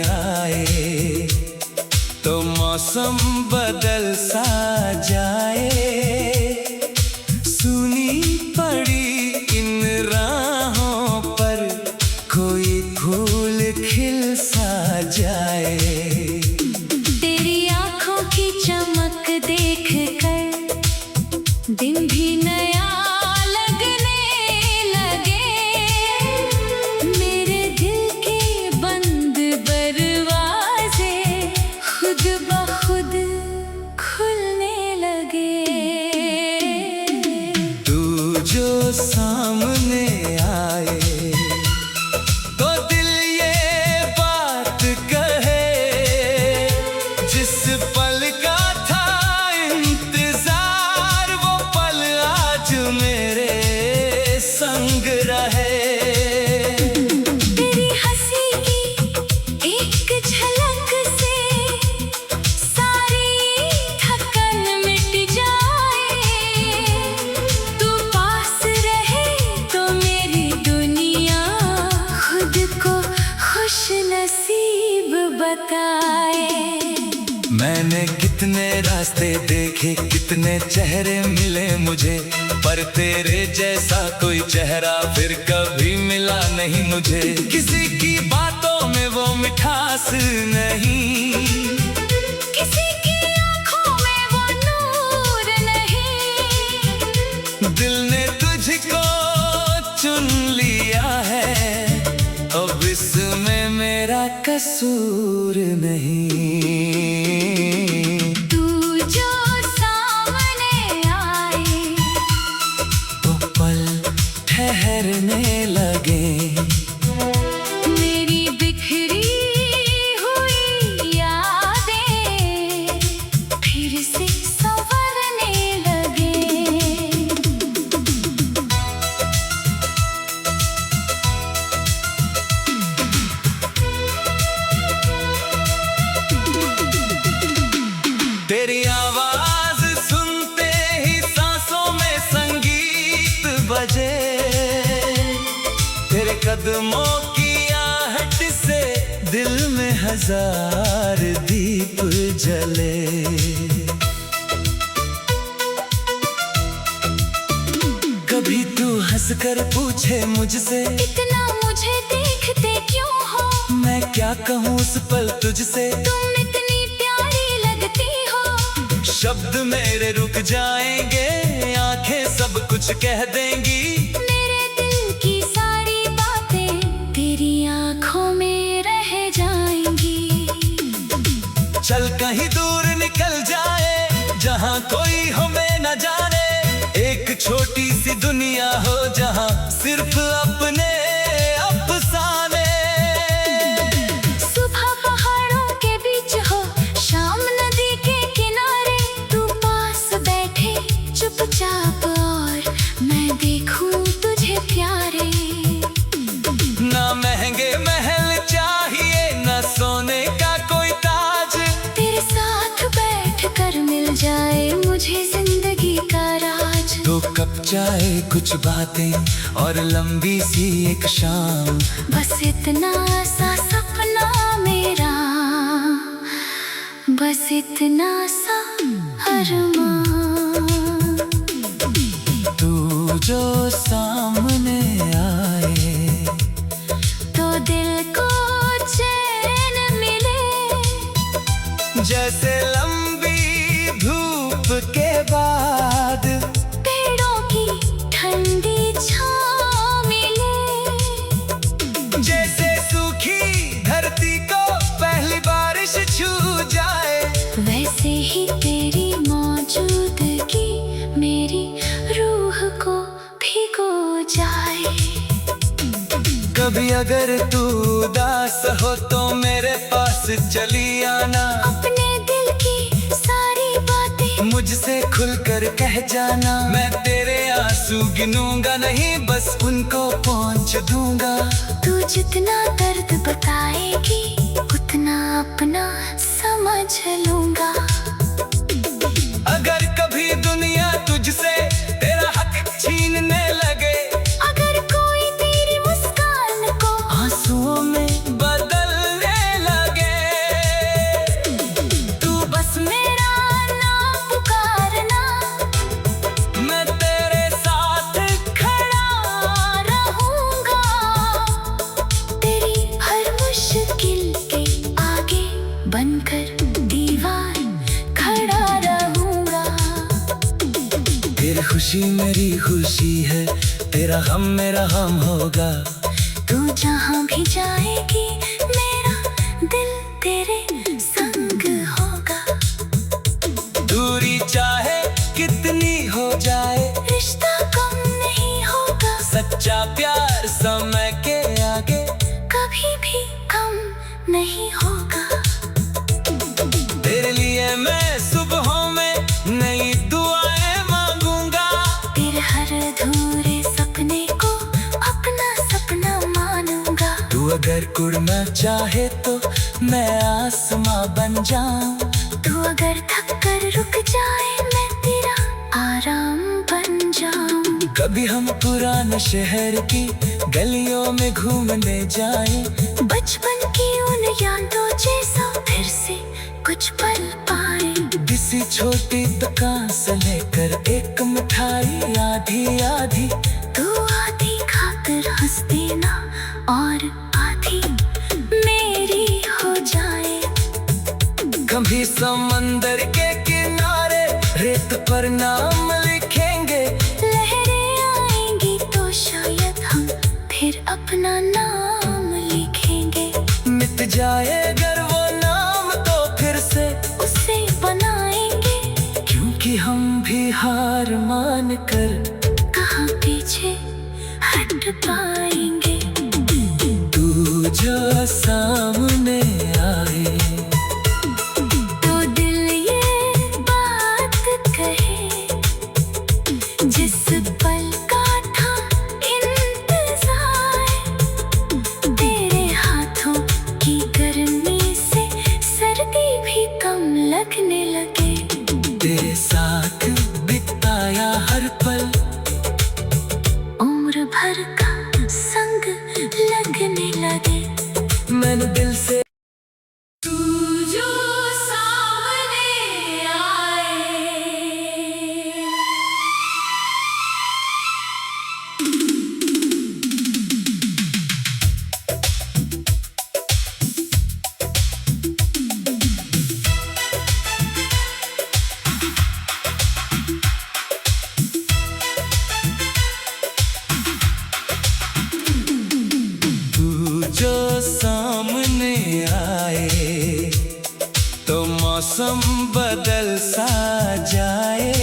आए तो मौसम बदल सा जाए। सुनी पड़ी इन राहों पर कोई फूल खिल सा जाए। तेरी आंखों की चमक देख कर दिन भी नया लगने लगे। मेरे दिल के बंद दरवाजे खुद ब खुद खुलने लगे। तू जो सामने आए तो दिल ये बात कहे, जिस पल का था इंतजार वो पल आज मेरे संग रहे। तेरी हंसी की एक झलक से सारी थकन मिट जाए। तू पास रहे तो मेरी दुनिया खुद को खुश नसीब बताए। मैंने कितने रास्ते देखे, कितने चेहरे मिले मुझे, पर तेरे जैसा कोई चेहरा फिर कभी मिला नहीं मुझे। किसी की बातों में वो मिठास नहीं, किसी की आंखों में वो नूर नहीं। दिल ने तुझको चुन लिया है, अब इसमें मेरा कसूर नहीं। तू जो सामने आए तो पल ठहरने लगे। मेरी बिखरी हुई यादें फिर से संवरने लगे। तेरी आवाज सुनते ही सांसों में संगीत बजे। तेरे कदमों की आहट से दिल में हजार दीप जले। कभी तू हंसकर पूछे मुझसे, इतना मुझे देखते क्यों हो? मैं क्या कहूँ उस पल तुझसे। तुम इतनी प्यारी लगती हो। शब्द मेरे रुक जाएंगे, आंखें सब कुछ कह देंगी। मेरे दिल की सारी बातें तेरी आंखों में रह जाएंगी। चल कहीं दूर निकल जाए, जहाँ कोई हमें न जाने। एक छोटी सी दुनिया हो जहाँ सिर्फ अपने अफसाने। सुबह पहाड़ों के बीच हो, शाम नदी के किनारे। तू पास बैठे चुपचाप और मैं देखूं तुझे प्यारे। ना महंगे महल चाहिए, ना सोने का कोई ताज। तेरे साथ बैठ कर मिल जाए मुझे जिंदगी का राज। दो कप चाय, कुछ बातें और लंबी सी एक शाम। बस इतना सा सपना मेरा, बस इतना सा अरमान। तू जो सामने आए तो दिल को चैन मिले। जैसे लंबी धूप के बाद पेड़ों की ठंडी छाँव मिले। जैसे सूखी धरती को पहली बारिश छू जाए। वैसे ही तेरी मौजूदगी मेरी रूह को भिगो जाए। कभी अगर तू उदास हो तो मेरे पास चली आना। अपने दिल की सारी बातें मुझसे खुलकर कह जाना। मैं तेरे आंसू गिनूंगा नहीं, बस उनको पहुंच दूंगा। तू जितना दर्द बताएगी उतना अपना समझ लूंगा। अगर कभी दुनिया तुझसे तेरा हक छीनने लगे, अगर कोई तेरी मुस्कान को आंसुओं में बदलने लगे, बनकर दीवार खड़ा रहूंगा। तेरी खुशी मेरी खुशी है, तेरा गम मेरा गम होगा। तू जहाँ भी जाएगी मेरा दिल तेरे संग होगा। दूरी चाहे कितनी हो जाए, रिश्ता कम नहीं होगा। सच्चा प्यार समय के आगे कभी भी कम नहीं होगा। तेरे लिए मैं सुबहों में नई दुआएं मांगूंगा। तेरे हर अधूरे सपने को अपना सपना मानूंगा। तू अगर उड़ना चाहे तो मैं आसमां बन जाऊं। तू अगर थक कर रुक जाए मैं तेरा आराम बन जाऊं। कभी हम पुराने शहर की गलियों में घूमने जाएं। बचपन की उन यादों जैसा फिर से कुछ पल पाए। किसी छोटी दुकान से लेकर एक मिठाई आधी आधी। तू आधी खाकर हंस देना और आधी मेरी हो जाए। कभी समंदर के किनारे रेत पर नाम लिखेंगे। लहरें आएंगी तो शायद हम फिर अपना नाम लिखेंगे। मिट जाए अगर वो नाम तो फिर से उसे बनाएंगे। क्योंकि हम भी हार मान कर कहाँ पीछे हट पाएंगे। तू जो सामने आए तो दिल ये बात कहे, जिस पल का था इंतजार। तेरे हाथों की गर्मी से सर्दी भी कम लगने लगे। तेरे साथ बिताया हर पल उम्र भर का संग लगने लगे। मैंने दिल से तू जो सामने आए। तू जो सामने आए तो मौसम बदल सा जाए।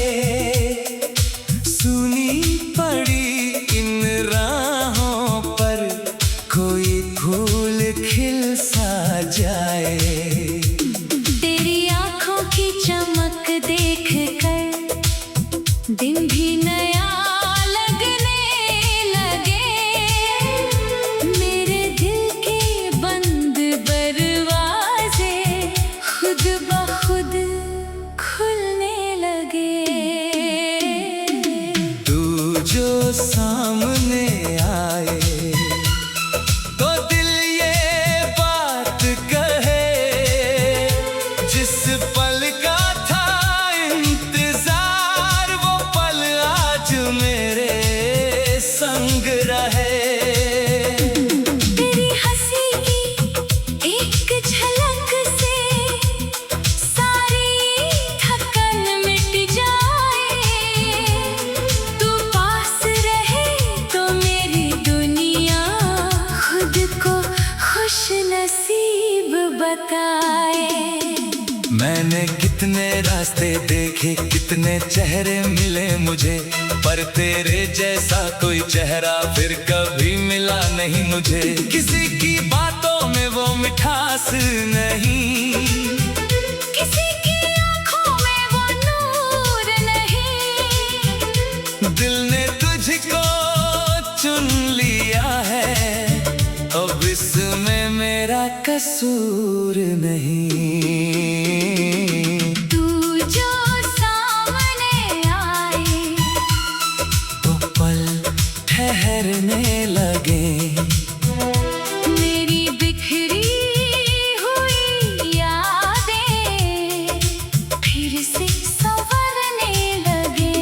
सुनी पड़ी इन राहों पर कोई फूल खिल सा जाए। तेरी आँखों की चमक देख कर दिन भी नया लगने लगे। मेरे दिल के बंद दरवाजे खुद ब खुद खुलने लगे। तू जो सामने आए तो दिल ये बात कहे, जिस पल का था इंतजार वो पल आज मेरे संग रहे। तेरी हंसी की एक झलक से सारी थकन मिट जाए। तू पास रहे तो मेरी दुनिया खुद को खुश नसीब बताए। मैंने कितने रास्ते देखे, कितने चेहरे मिले मुझे, पर तेरे जैसा कोई चेहरा फिर कभी मिला नहीं मुझे। किसी की बातों में वो मिठास नहीं, किसी की आँखों में वो नूर नहीं। दिल ने तुझको चुन लिया है, अब इसमें मेरा कसूर नहीं। तू जो सामने आए वो पल ठहरने लगे। मेरी बिखरी हुई यादें फिर से संवरने लगे।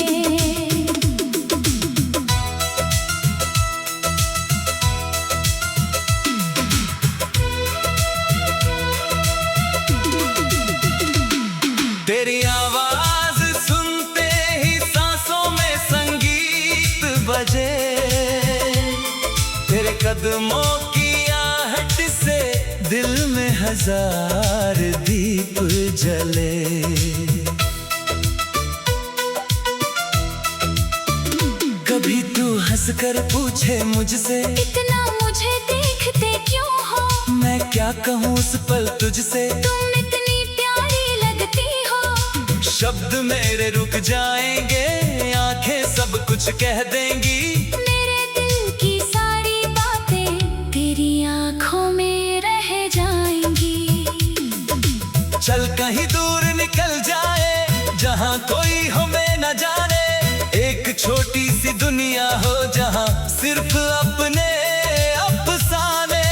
तेरी आवाज सुनते ही सांसों में संगीत बजे, तेरे कदमों की आहट से दिल में हजार दीप जले। कभी तू हंसकर पूछे मुझसे, इतना मुझे देखते क्यों हो? मैं क्या कहूँ उस पल तुझसे, तुम इतनी प्यारी लगती हो। शब्द मेरे रुक जाएंगे, आंखें सब कुछ कह देंगी। मेरे दिल की सारी बातें तेरी आंखों में रह जाएंगी। चल कहीं दूर निकल जाए, जहाँ कोई हमें न जाने, एक छोटी सी दुनिया हो जहाँ सिर्फ अपने अफसाने।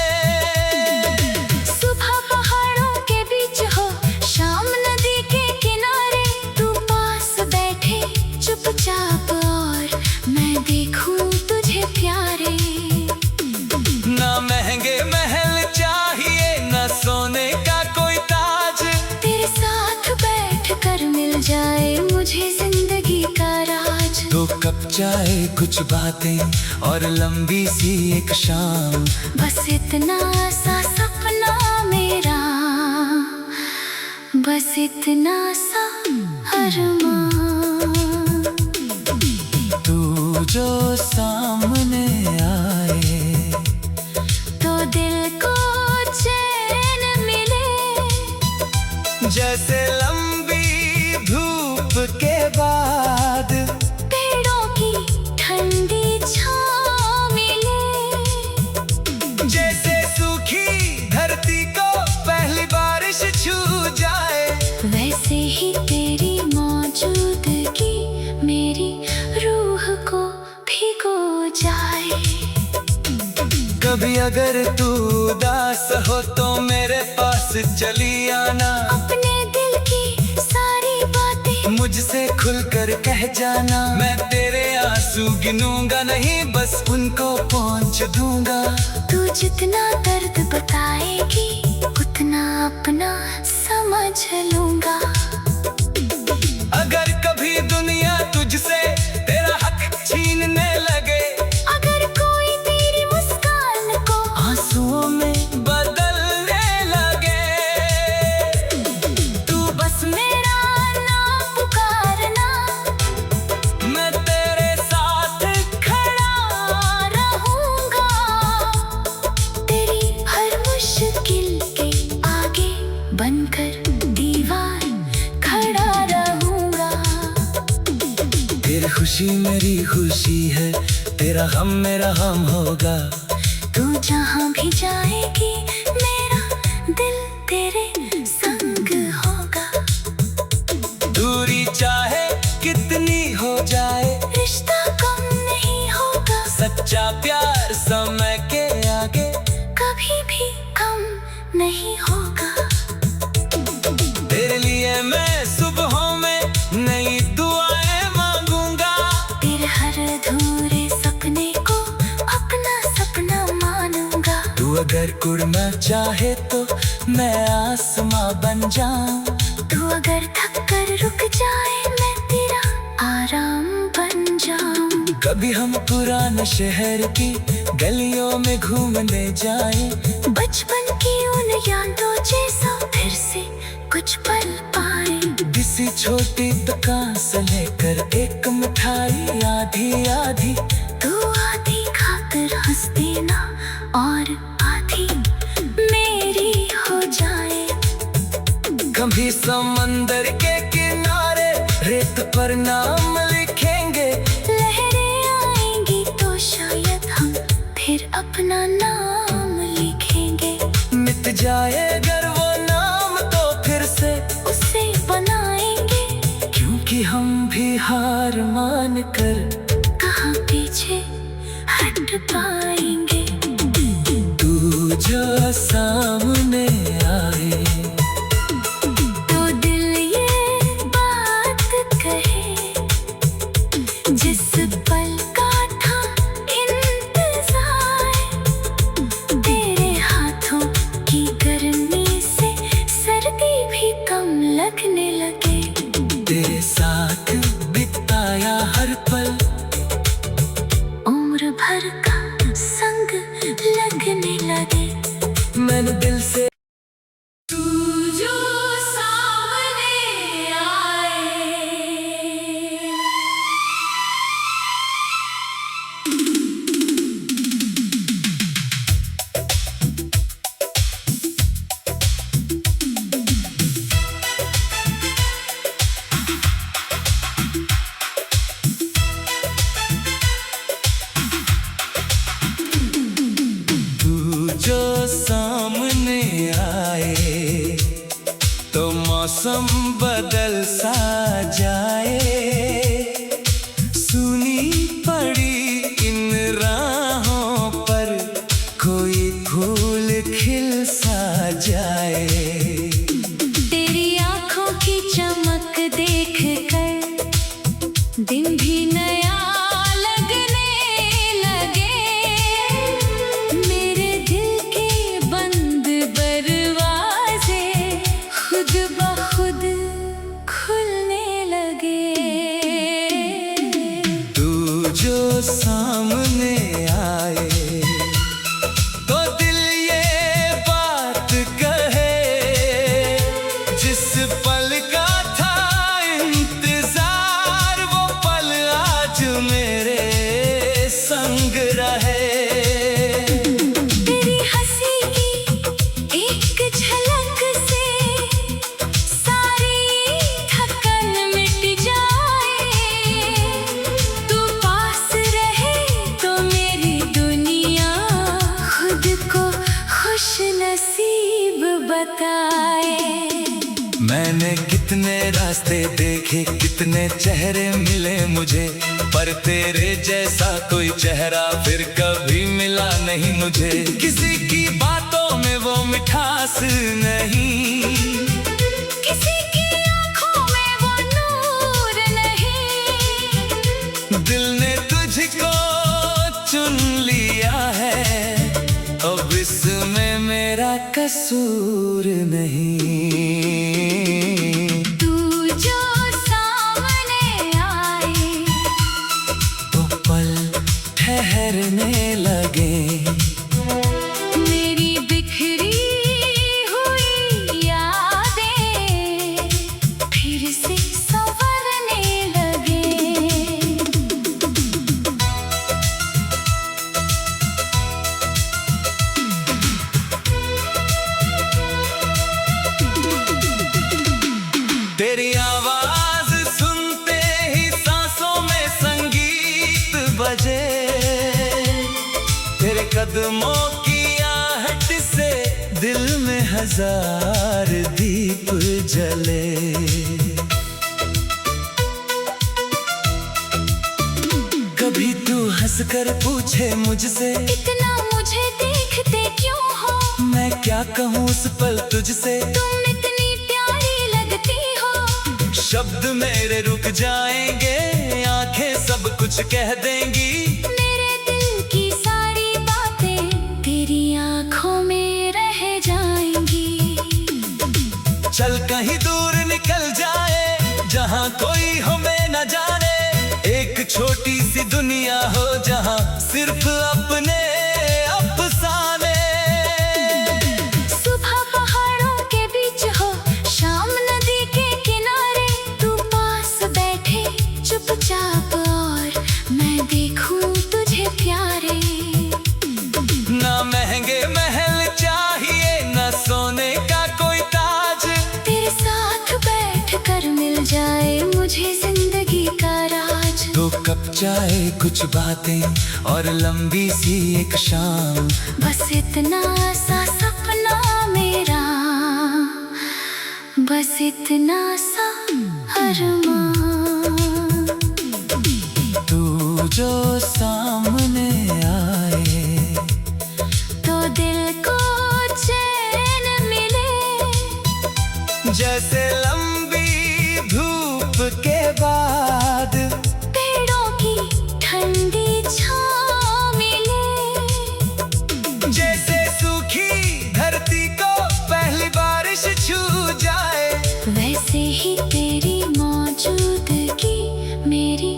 सुबह पहाड़ों के बीच हो, शाम नदी के किनारे, तू पास बैठे चुपचाप और मैं देखूं तुझे प्यारे। ना महंगे महल चाहिए, ना सोने का कोई ताज, तेरे साथ बैठ कर मिल जाए मुझे जिंदगी का राज। दो कप चाय, कुछ बातें और लंबी सी एक शाम, बस इतना सा सपना मेरा, बस इतना सा अरमान। तू जो सामने आए तो दिल को चैन मिले, जैसे लंबी धूप के बाद पेड़ों की ठंडी छाँव मिले, जैसे सूखी धरती को पहली बारिश छू जाए, वैसे ही तेरी मौजूदगी मेरी रूह को भिगो जाए। कभी अगर तू उदास हो तो मेरे पास चली आना, अपने दिल की सारी बातें मुझसे खुलकर कह जाना। मैं तेरे आंसू गिनूंगा नहीं, बस उनको पहुंच दूंगा। तू जितना दर्द बताएगी उतना अपना समझ लूंगा। अगर कभी दुनिया तुझसे तेरा हक छीनने लगे, अगर कोई तेरी मुस्कान को आंसुओं में बदलने लगे, तू बस मेरा नाम पुकारना, मैं तेरे साथ खड़ा रहूंगा। तेरी हर मुश्किल के आगे बनकर दीवार खड़ा रहूंगा। तेरी खुशी मेरी खुशी है, तेरा गम मेरा गम होगा। तू जहाँ भी जाएगी मेरा दिल तेरे संग होगा। दूरी चाहे कितनी हो जाए, रिश्ता कम नहीं होगा, सच्चा प्यार समय के आगे कभी भी कम नहीं होगा। तेरे लिए मैं सुबहों में नई दुआएं मांगूंगा। तेरे हर अधूरे सपने को अपना सपना मानूंगा। तू अगर उड़ना चाहे तो मैं आसमां बन जाऊं, तू अगर थक कर रुक जाए मैं तेरा आराम बन जाऊं। कभी हम पुराने शहर की गलियों में घूमने जाएं, बचपन की उन यादों जैसा फिर से कुछ पल पाए। किसी छोटी दुकान से लेकर एक मिठाई आधी आधी, तू आधी खाकर हंस देना और आधी मेरी हो जाए। कभी समंदर के किनारे रेत पर नाम लिखेंगे, लहरें आएंगी तो शायद हम फिर अपना नाम लिखेंगे। मिट जाए अगर वो नाम तो फिर से उसे बनाएंगे, क्योंकि हम भी हार मान कर कहाँ पीछे हट पाएंगे। तू जो सामने आए तो दिल ये बात कहे, जिस पल का था इंतजार, तेरे हाथों की गर्मी से सर्दी भी कम लगने लगे। मौसम बदल सा जाए, सुनी पड़ी इन राहों पर कोई फूल खिल सा जाए। तेरी आंखों की चमक देख कर दिन भी नया लगने लगे, मेरे दिल के बंद दरवाजे खुद ब खुद खुलने लगे। तू जो सामने आए तो दिल ये बात कहे, जिस पल का था इंतजार वो पल आज मेरे संग रहे। तेरी हंसी की एक झलक से सारी थकन मिट जाए, तू पास रहे तो मेरी दुनिया खुद को खुश नसीब बताए। मैंने कितने रास्ते देखे, कितने चेहरे मिले मुझे, पर तेरे जैसा कोई चेहरा फिर कभी मिला नहीं मुझे। किसी की बातों में वो मिठास नहीं, किसी की आंखों में वो नूर नहीं, दिल ने तुझको चुन लिया है, अब इसमें मेरा कसूर नहीं। तू जो सामने आए तो पल ठहरने लगे, मेरी बिखरी हुई यादें फिर से संवरने लगे। तेरी आवाज सुनते ही सांसों में संगीत बजे, तेरे कदमों की आहट से दिल में हजार दीप जले। कभी तू हंसकर पूछे मुझसे, इतना मुझे देखते क्यों हो, मैं क्या कहूँ उस पल तुझसे, तुम इतनी प्यारी लगती हो। शब्द मेरे रुक जाएंगे, आंखें सब कुछ कह देंगी, मेरे दिल की सारी बातें तेरी आंखों में रह जाएंगी। चल कहीं दूर निकल जाए, जहाँ कोई हमें न जाने, एक छोटी सी दुनिया हो जहाँ सिर्फ अपने अफसाने। सुबह पहाड़ों के बीच हो, शाम नदी के किनारे, तू पास बैठे चुपचाप और मैं देखूं तुझे प्यारे। ना महंगे महल चाहिए, ना सोने का कोई ताज, तेरे साथ बैठ कर मिल जाए मुझे जिंदगी का राज। दो कप चाय, कुछ बातें और लंबी सी एक शाम, बस इतना सा सपना मेरा, बस इतना सा अरमान। तू जो सामने आए तो दिल को चैन मिले, जैसे लंबी धूप के बाद पेड़ों की ठंडी छाँव मिले, जैसे सूखी धरती को पहली बारिश छू जाए, वैसे ही तेरी मौजूदगी मेरी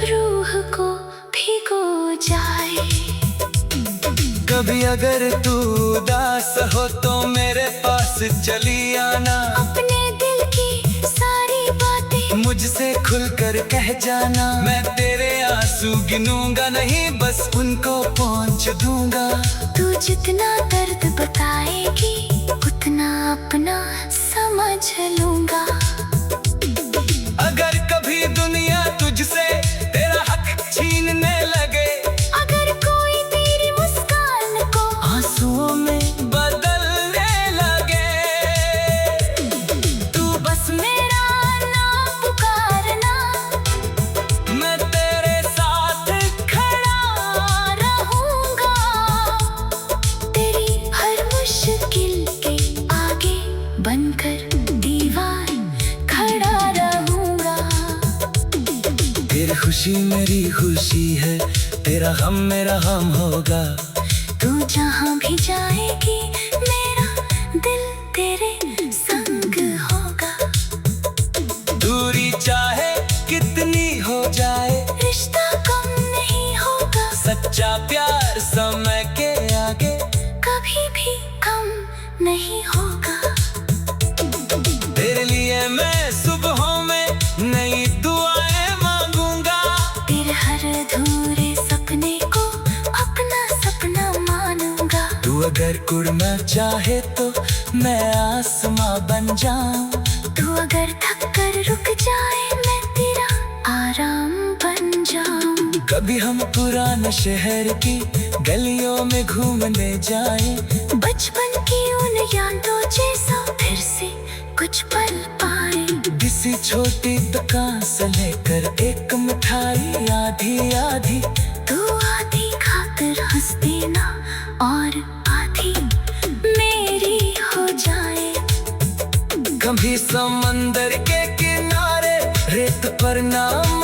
रूह को भिगो जाए। कभी अगर तू उदास हो तो मेरे पास चली आना, अपने दिल की सारी बातें मुझसे खुलकर कह जाना, मैं तेरे आंसू गिनूंगा नहीं, बस उनको पहुंच दूंगा। तू जितना दर्द बताएगी उतना अपना समझ लूंगा। अगर कभी दुनिया तुझसे तेरा हक छीनने लगे, अगर कोई तेरी मुस्कान को आंसुओं में बदलने लगे, तू बस बनकर दीवार खड़ा रहूंगा। तेरी खुशी मेरी खुशी है, तेरा गम मेरा गम होगा। तू जहाँ भी जाएगी मेरा दिल तेरे संग होगा। दूरी चाहे कितनी हो जाए, रिश्ता कम नहीं होगा। सच्चा प्यार समय के आगे कभी भी कम नहीं होगा। तेरे लिए मैं सुबहों में नई दुआएं मांगूंगा। तेरे हर अधूरे सपने को अपना सपना मानूंगा। तू अगर उड़ना चाहे तो मैं आसमां बन जाऊं। तू अगर थक कर रुक जाए मैं तेरा आराम बन जाऊं। कभी हम पुराने शहर की गलियों में घूमने जाएं। बचपन की उन यादों जैसा फिर से कुछ पल पाए। किसी छोटी दुकान से लेकर एक मिठाई आधी आधी। तू आधी खाकर हंस देना और आधी मेरी हो जाए। कभी समंदर के किनारे रेत पर नाम